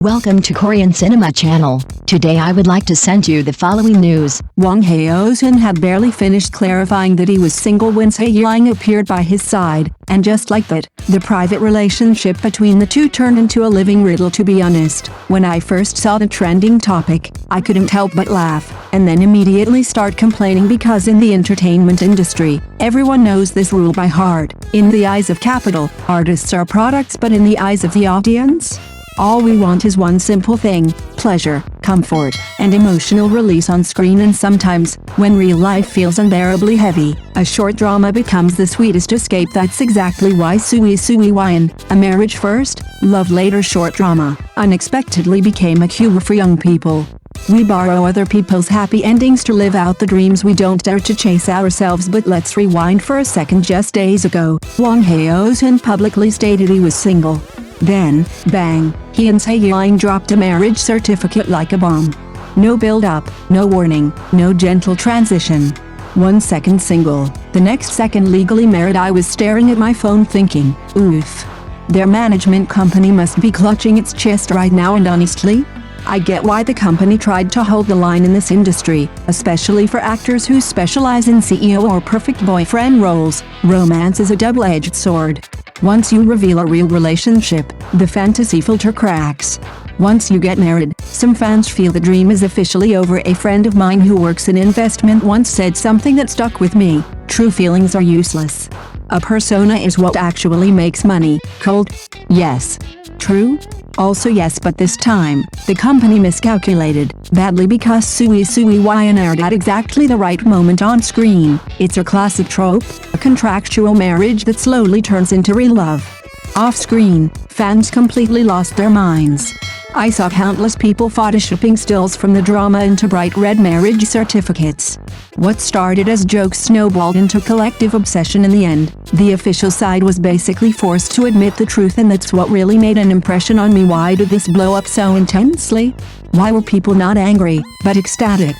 Welcome to Korean Cinema Channel. Today I would like to send you the following news. Wang Haozhen had barely finished clarifying that he was single when Zhai Yiying appeared by his side, and just like that, the private relationship between the two turned into a living riddle. To be honest, when I first saw the trending topic, I couldn't help but laugh, and then immediately start complaining because in the entertainment industry, everyone knows this rule by heart. In the eyes of capital, artists are products, but in the eyes of the audience, all we want is one simple thing: pleasure, comfort, and emotional release on screen. And sometimes, when real life feels unbearably heavy, a short drama becomes the sweetest escape. That's exactly why Zhai Yiying, a marriage first, love later short drama, unexpectedly became a cure for young people. We borrow other people's happy endings to live out the dreams we don't dare to chase ourselves. But let's rewind for a second. Just days ago, Wang Haozhen publicly stated he was single. Then, bang, he and Zhai Yiying dropped a marriage certificate like a bomb. No build-up, no warning, no gentle transition. 1 second single, the next second legally married. I was staring at my phone thinking, oof. Their management company must be clutching its chest right now, and honestly, I get why the company tried to hold the line in this industry, especially for actors who specialize in CEO or perfect boyfriend roles. Romance is a double-edged sword. Once you reveal a real relationship, the fantasy filter cracks. Once you get married, some fans feel the dream is officially over. A friend of mine who works in investment once said something that stuck with me: true feelings are useless. A persona is what actually makes money. Cold? Yes. True? Also yes, but this time, the company miscalculated badly because Zhai Yiying aired at exactly the right moment on screen. It's a classic trope, a contractual marriage that slowly turns into real love. Off-screen, fans completely lost their minds. I saw countless people photoshopping stills from the drama into bright red marriage certificates. What started as jokes snowballed into collective obsession. In the end, the official side was basically forced to admit the truth, and that's what really made an impression on me. Why did this blow up so intensely? Why were people not angry, but ecstatic?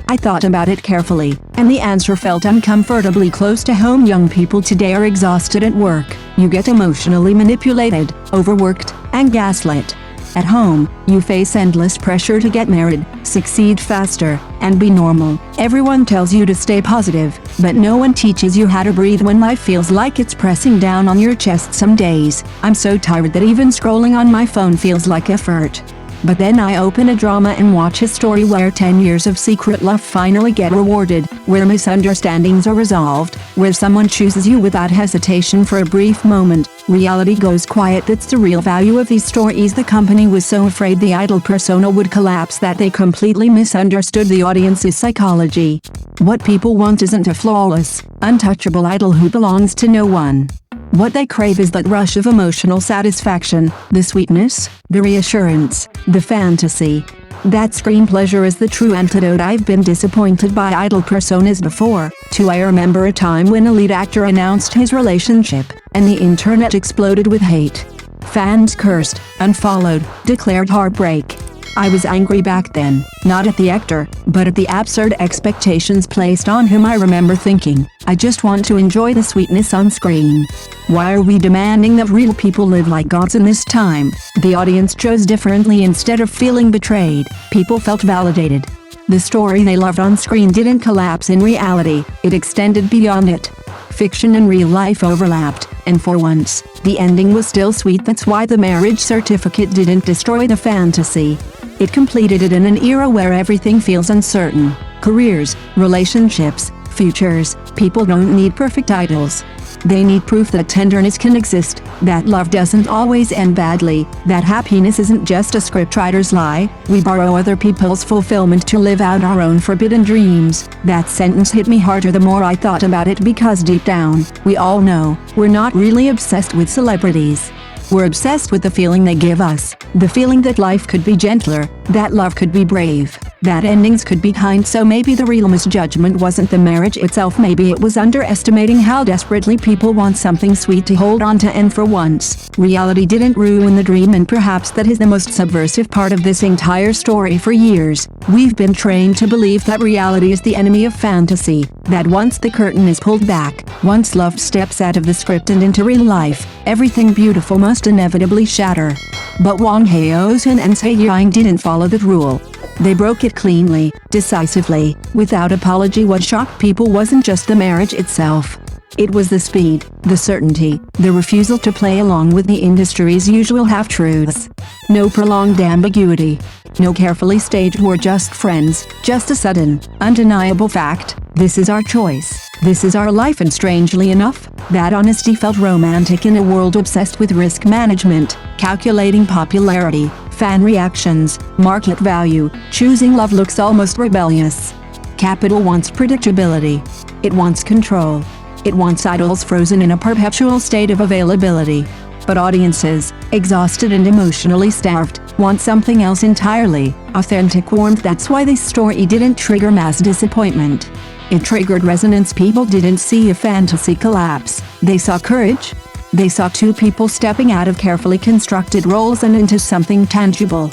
I thought about it carefully, and the answer felt uncomfortably close to home. Young people today are exhausted at work. You get emotionally manipulated, overworked, and gaslit. At home, you face endless pressure to get married, succeed faster, and be normal. Everyone tells you to stay positive, but no one teaches you how to breathe when life feels like it's pressing down on your chest. Some days, I'm so tired that even scrolling on my phone feels like effort. But then I open a drama and watch a story where 10 years of secret love finally get rewarded, where misunderstandings are resolved, where someone chooses you without hesitation for a brief moment. Reality goes quiet. That's the real value of these stories. The company was so afraid the idol persona would collapse that they completely misunderstood the audience's psychology. What people want isn't a flawless, untouchable idol who belongs to no one. What they crave is that rush of emotional satisfaction, the sweetness, the reassurance, the fantasy. That screen pleasure is the true antidote. I've been disappointed by idol personas before, too. I remember a time when a lead actor announced his relationship, and the internet exploded with hate. Fans cursed, unfollowed, declared heartbreak. I was angry back then, not at the actor, but at the absurd expectations placed on him. I remember thinking, I just want to enjoy the sweetness on screen. Why are we demanding that real people live like gods? In this time, the audience chose differently. Instead of feeling betrayed, people felt validated. The story they loved on screen didn't collapse in reality, it extended beyond it. Fiction and real life overlapped, and for once, the ending was still sweet. That's why the marriage certificate didn't destroy the fantasy. It completed it in an era where everything feels uncertain. Careers, relationships, futures. People don't need perfect idols. They need proof that tenderness can exist, that love doesn't always end badly, that happiness isn't just a scriptwriter's lie. We borrow other people's fulfillment to live out our own forbidden dreams. That sentence hit me harder the more I thought about it, because deep down, we all know, we're not really obsessed with celebrities. We're obsessed with the feeling they give us, the feeling that life could be gentler, that love could be brave, that endings could be kind. So maybe the real misjudgment wasn't the marriage itself, maybe it was underestimating how desperately people want something sweet to hold on to. And for once, reality didn't ruin the dream, and perhaps that is the most subversive part of this entire story. For years, we've been trained to believe that reality is the enemy of fantasy, that once the curtain is pulled back, once love steps out of the script and into real life, everything beautiful must inevitably shatter. But Wang Haozhen and Zhai Yiying didn't follow that rule. They broke it cleanly, decisively, without apology. What shocked people wasn't just the marriage itself. It was the speed, the certainty, the refusal to play along with the industry's usual half-truths. No prolonged ambiguity. No carefully staged "we're just friends," just a sudden, undeniable fact: this is our choice, this is our life. And strangely enough, that honesty felt romantic in a world obsessed with risk management, calculating popularity, fan reactions, market value. Choosing love looks almost rebellious. Capital wants predictability. It wants control. It wants idols frozen in a perpetual state of availability. But audiences, exhausted and emotionally starved, want something else entirely: authentic warmth. That's why this story didn't trigger mass disappointment. It triggered resonance. People didn't see a fantasy collapse. They saw courage. They saw two people stepping out of carefully constructed roles and into something tangible.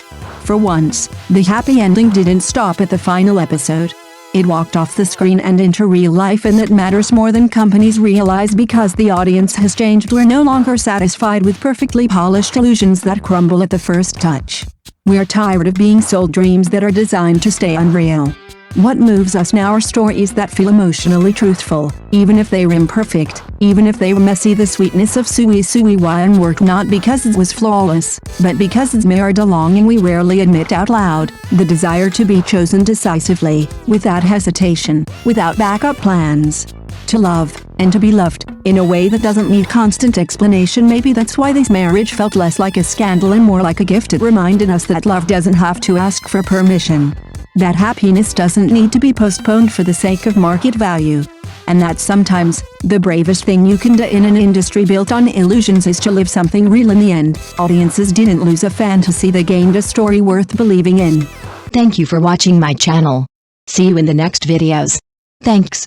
For once, the happy ending didn't stop at the final episode. It walked off the screen and into real life, and that matters more than companies realize, because the audience has changed. We're no longer satisfied with perfectly polished illusions that crumble at the first touch. We're tired of being sold dreams that are designed to stay unreal. What moves us now are stories that feel emotionally truthful, even if they were imperfect, even if they were messy. The sweetness of Sui Sui Wan worked not because it was flawless, but because it's mirrored a longing we rarely admit out loud: the desire to be chosen decisively, without hesitation, without backup plans. To love, and to be loved, in a way that doesn't need constant explanation. Maybe that's why this marriage felt less like a scandal and more like a gift. It reminded us that love doesn't have to ask for permission. That happiness doesn't need to be postponed for the sake of market value. And that sometimes, the bravest thing you can do in an industry built on illusions is to live something real. In the end, audiences didn't lose a fantasy, they gained a story worth believing in. Thank you for watching my channel. See you in the next videos. Thanks.